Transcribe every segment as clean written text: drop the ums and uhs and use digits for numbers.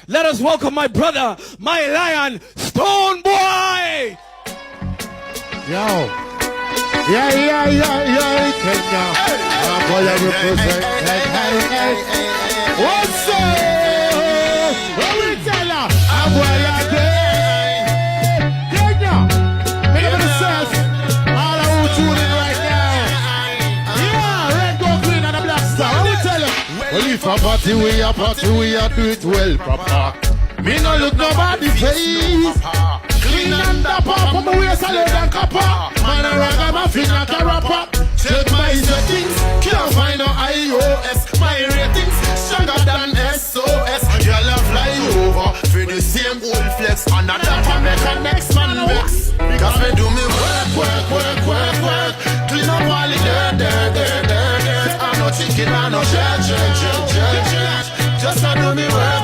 Let us welcome my brother, my lion, Stonebwoy. Yo. Yeah, Kenya. Boy, I represent. Hey. What's up? What we tell her? Boy, I Kenya. Make up the sense. All of who tuning right now. Yeah, red, gold, green, and a black star. What we tell her? Well, if a party, we a do it well, proper. Me no look nobody face. Clean and dapper, put my waist a load and copper. Man a ragamuffin like a rapper. Check my settings, can't find no iOS. My ratings stronger than SOS. Girl a fly over for the same old flex. And a dapper make a next man vex. Because me do me work. Clean up all the dirt. I'm no chicken, I'm no church. Just a do me work.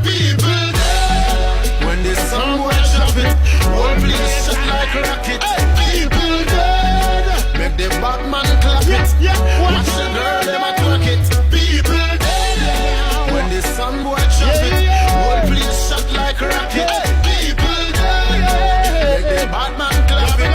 People dead when the sun will chop it. Whole place shut like a rocket. People dead, make the Batman clap it. Watch the girl them a twerk it. People dead when the sun will chop it. Whole place shut like a rocket. People dead, make the Batman clap it.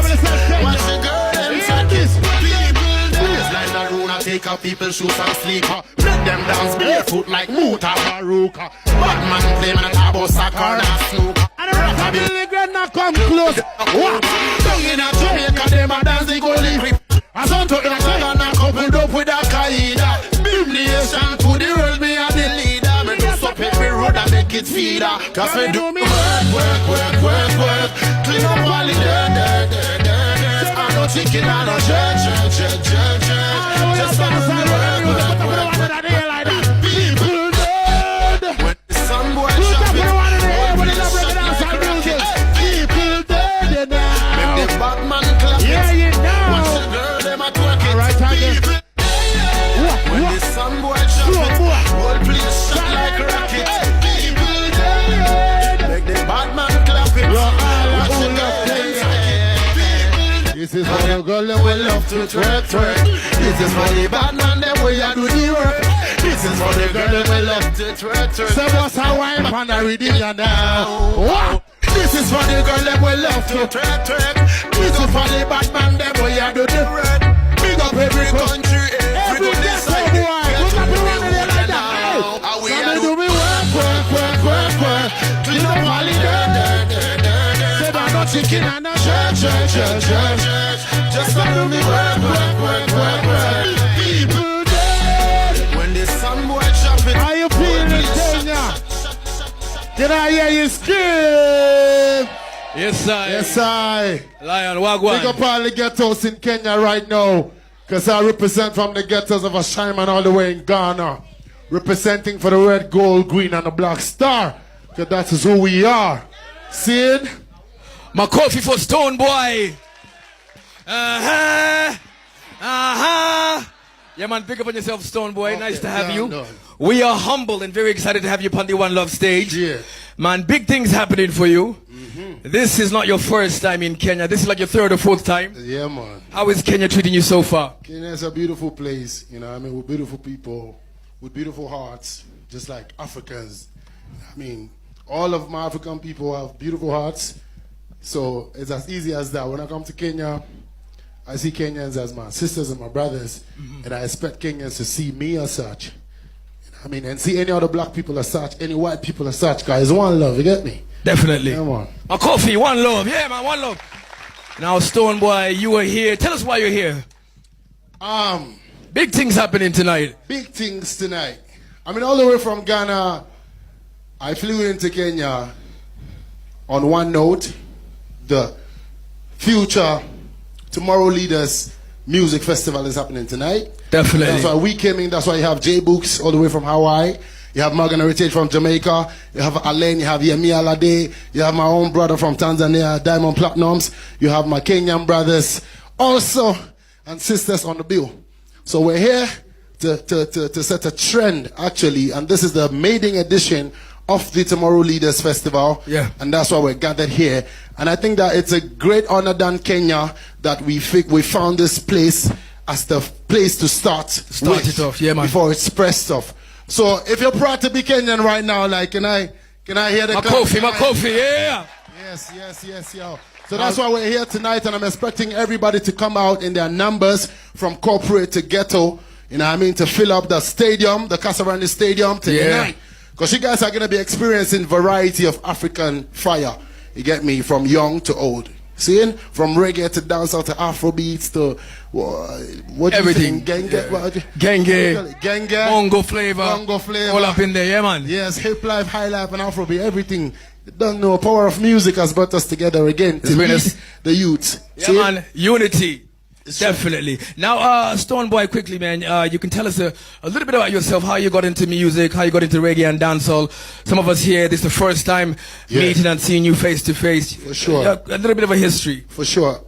Watch the girl them twerk it. People dead, it's like Naruna take off people's shoes and sleeper. Make them dance barefoot like Muta Baruka. Batman play man a about soccer and snooker. And the rockabilly girl not come close. What? Down in a Jamaica, them a dance the goalie grip. I saw to the and a coupled up with a Qaeda. Bim nation to the world, me a the leader. Me do so every road and make it feeder. Cause me do me work. Clean up all the dirt. I no chicken, I no church. Just for me work. People dead when the sun boy chop it. People dead now. Make the Batman clap it. Yeah, you know. Watch the girl them a twerk it. Right, people dead when the sun boy chop it. Whole place shut like a rocket. People dead. Make the Batman clap it. Watch the girl them twerk it. This is for the girl that we love to twerk. This is for the Batman that we a do the work. This is for the girl that we love to twerk. So what's our wife and I reading you now? What? This is for the girl that we love to twerk. This is for the Batman that we a do the work. Big up every country, every place like this. How we a do me work. Clean up all the dirt. Say that no chicken and no church. Just let me work. People dead when the sun boy chop it. How you feeling, Kenya? Did I hear you scream? Yes, I. Lion, wagwan. Big up all the ghettos in Kenya right now. Because I represent from the ghettos of Ashaiman all the way in Ghana. Representing for the red, gold, green, and the black star. Because that is who we are. See it? My coffee for Stonebwoy. Yeah, man, pick up on yourself, Stonebwoy. Okay, nice to have you. No. We are humbled and very excited to have you upon the One Love stage. Yeah. Man, big things happening for you. This is not your first time in Kenya. This is like your third or fourth time. Yeah, man. How is Kenya treating you so far? Kenya is a beautiful place. You know, I mean, with beautiful people, with beautiful hearts, just like Africans. I mean, all of my African people have beautiful hearts. So it's as easy as that. When I come to Kenya, I see Kenyans as my sisters and my brothers, and I expect Kenyans to see me as such. I mean, and see any other black people as such, any white people as such, guys. One love, you get me? Definitely. Come on. My coffee, one love. Yeah, man, one love. Now, Stonebwoy, you are here. Tell us why you're here. Big things happening tonight. Big things tonight. I mean, all the way from Ghana, I flew into Kenya on one note. The Future Tomorrow Leaders Music Festival is happening tonight. Definitely. That's why we came in. That's why you have J Books all the way from Hawaii. You have Morgan Heritage from Jamaica. You have Alain. You have Yemi Alade. You have my own brother from Tanzania, Diamond Platinums. You have my Kenyan brothers also and sisters on the bill. So we're here to set a trend, actually, and this is the maiden edition of the Tomorrow Leaders Festival. Yeah. And that's why we're gathered here. And I think that it's a great honor done Kenya that we found this place as the place to start it off, yeah, man. Before it spreads off. So if you're proud to be Kenyan right now, like, can I hear the Makofi, yeah. Yes, yo. So that's why we're here tonight, and I'm expecting everybody to come out in their numbers from corporate to ghetto, you know what I mean, to fill up the stadium, the Kasarani Stadium tonight. Because you guys are going to be experiencing variety of African fire, you get me, from young to old. Seeing? From reggae to dancehall to Afrobeats to what do everything. You think? Genge, bongo flavor, all up in there, yeah, man. Yes, hip life, high life, and Afrobeat, everything. You don't know, power of music has brought us together again to lead the youth. Yeah, man, unity. Definitely. Now, Stonebwoy, quickly, man, you can tell us a little bit about yourself, how you got into music, how you got into reggae and dancehall. Some of us here, this is the first time meeting and seeing you face to face. For sure. A little bit of a history. For sure.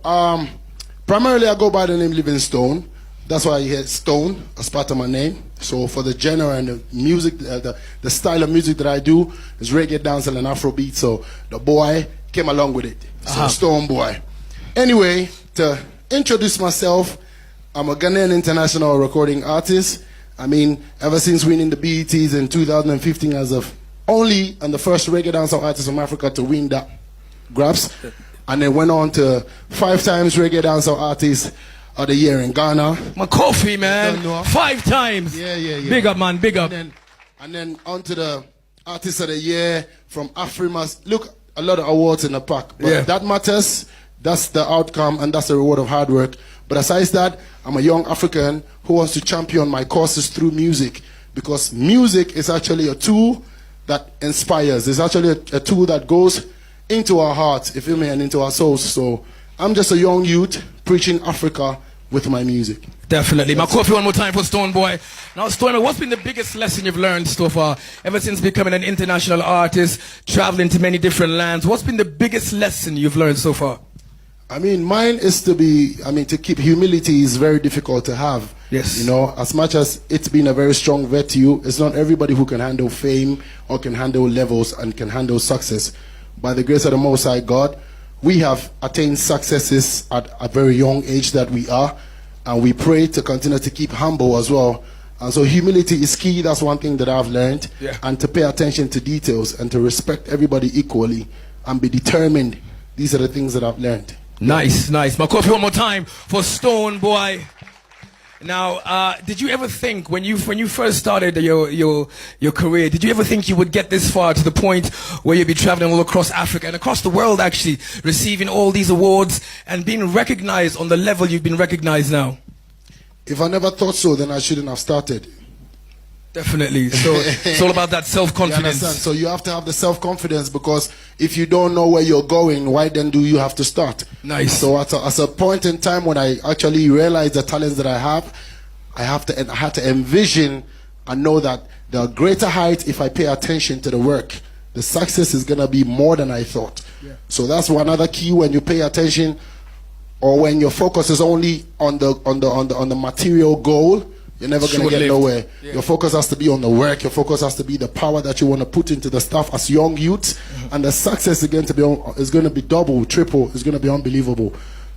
Primarily, I go by the name Livingstone. That's why you hear Stone as part of my name. So for the genre and the music, the style of music that I do is reggae, dancehall, and Afrobeat. So the boy came along with it. So Stonebwoy. Anyway, to introduce myself, I'm a Ghanaian international recording artist. I mean, ever since winning the BETs in 2015 as of only and the first reggae dancehall artist from Africa to win that grabs, and then went on to 5 times reggae dancehall artist of the year in Ghana. Makofi, man. 5 times. Yeah. Big up, man. Big up. And then on to the artist of the year from Afrimas. Look, a lot of awards in the pack, but that matters. That's the outcome, and that's the reward of hard work. But aside that, I'm a young African who wants to champion my causes through music, because music is actually a tool that inspires. It's actually a tool that goes into our hearts, if you may, and into our souls. So I'm just a young youth preaching Africa with my music. Definitely. Makofi one more time for Stonebwoy. Now, Stonebwoy, what's been the biggest lesson you've learned so far, ever since becoming an international artist, traveling to many different lands? What's been the biggest lesson you've learned so far? I mean, mine is to keep humility is very difficult to have. Yes. You know, as much as it's been a very strong virtue, it's not everybody who can handle fame or can handle levels and can handle success. By the grace of the Most High God, we have attained successes at a very young age that we are, and we pray to continue to keep humble as well. And so humility is key. That's one thing that I've learned. And to pay attention to details and to respect everybody equally and be determined. These are the things that I've learned. Nice. Makofi one more time for Stonebwoy. Now, did you ever think when you first started your career, did you ever think you would get this far, to the point where you'd be traveling all across Africa and across the world, actually receiving all these awards and being recognized on the level you've been recognized now? If I never thought so, then I shouldn't have started. Definitely. So it's all about that self-confidence. So you have to have the self-confidence, because if you don't know where you're going, why then do you have to start? Nice. So at a point in time when I actually realized the talents that I have, I had to envision and know that the greater height, if I pay attention to the work, the success is gonna be more than I thought. So that's one other key. When you pay attention, or when your focus is only on the material goal, you're never going to get nowhere. Your focus has to be on the work. Your focus has to be the power that you want to put into the stuff as young youths. And the success is going to be double, triple. It's going to be unbelievable.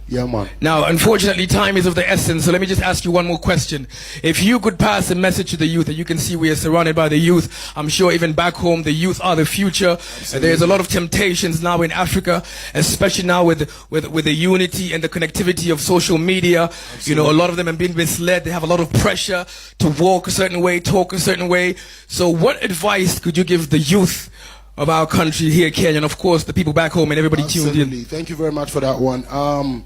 Yeah, man. Now, unfortunately, time is of the essence, so let me just ask you one more question. If you could pass a message to the youth, and you can see we are surrounded by the youth, I'm sure even back home, the youth are the future. There's a lot of temptations now in Africa, especially now with the unity and the connectivity of social media. Absolutely. You know, a lot of them have been misled. They have a lot of pressure to walk a certain way, talk a certain way. So what advice could you give the youth of our country here, Kenya, and of course the people back home and everybody tuned in? Thank you very much for that one.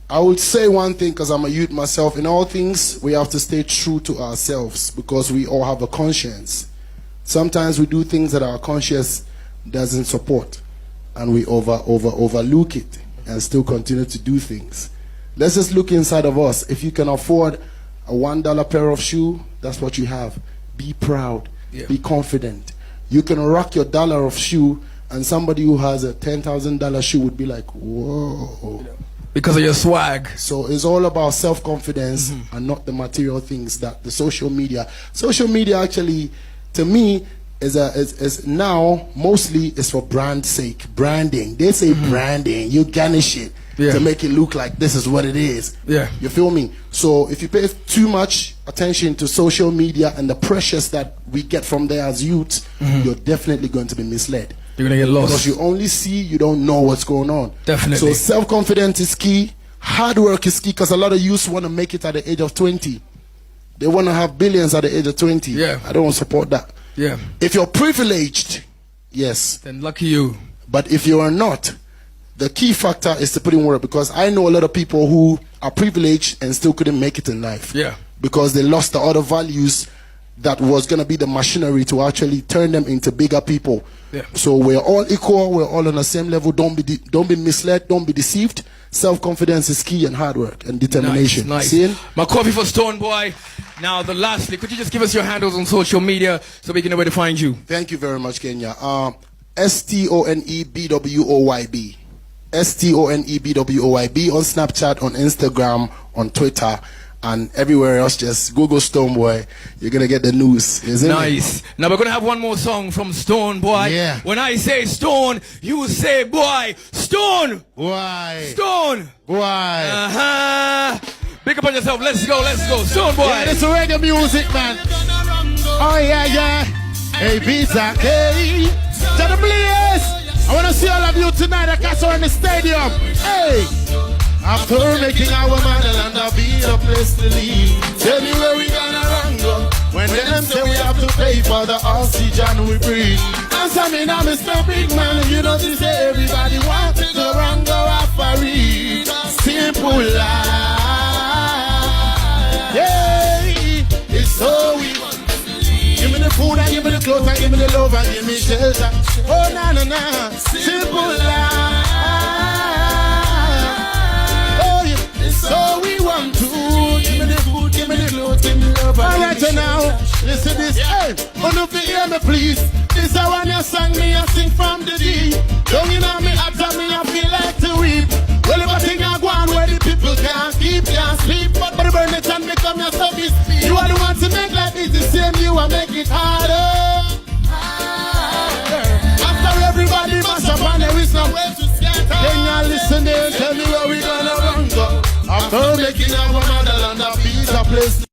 I would say one thing, because I'm a youth myself. In all things, we have to stay true to ourselves, because we all have a conscience. Sometimes we do things that our conscience doesn't support, and we overlook it and still continue to do things. Let's just look inside of us. If you can afford a $1 pair of shoe, that's what you have. Be proud. Be confident. You can rock your dollar of shoe, and somebody who has a $10,000 shoe would be like, whoa. Because of your swag. So it's all about self-confidence and not the material things that the social media actually, to me, is now mostly is for brand sake, branding. They say branding, you garnish it. to make it look like this is what it is. Yeah. You feel me? So if you pay too much attention to social media and the pressures that we get from there as youths, you're definitely going to be misled. You're going to get lost. Because you only see, you don't know what's going on. Definitely. So self-confidence is key. Hard work is key, because a lot of youths want to make it at the age of 20. They want to have billions at the age of 20. Yeah. I don't support that. Yeah. If you're privileged, yes. Then lucky you. But if you are not, the key factor is to put in work, because I know a lot of people who are privileged and still couldn't make it in life. Yeah. Because they lost the other values that was going to be the machinery to actually turn them into bigger people. Yeah. So we're all equal, we're all on the same level. Don't be misled, don't be deceived. Self-confidence is key, and hard work and determination. Nice. See? My coffee for Stonebwoy. Now, lastly, could you just give us your handles on social media so we can know where to find you? Thank you very much, Kenya. STONEBWOYB. STONEBWOYB on Snapchat, on Instagram, on Twitter, and everywhere else. Just Google Stonebwoy. You're going to get the news. Isn't Nice. it? Now, we're going to have one more song from Stonebwoy. Yeah. When I say stone, you say boy. Stone! Why? Stone! Why? Uh-huh. Big up on yourself. Let's go. Stonebwoy. Yeah, it's reggae music, man. Oh, yeah. Hey, Visa, hey. To the Blaze. I want to see all of you tonight at Castle in the stadium. Hey. After making our motherland a be a place to live, tell me where we gonna run go. When them say we have to pay for the oxygen we breathe. Answer me now, Mr. Big Man. You know this, everybody wants to go run go off a read. Simple life. Yeah, it's so we want. Give me the food and give me the clothes and give me the love and give me shelter. Oh, na. Simple life. So we want to give me the food, give me the clothes, give me the love. Alright, so now, listen this. Hey, wanna hear me, please? This is one you sang me, I sing from the deep. Don't you know me, after me, I feel like to weep. Well, everything I go on where the people can't sleep. But the burn it and become your service. You are the one to make life easy, same you and make it harder. After everybody must up and there is no way to scatter. Then you listen there and tell me where we gonna run go. After making our motherland a piece of place.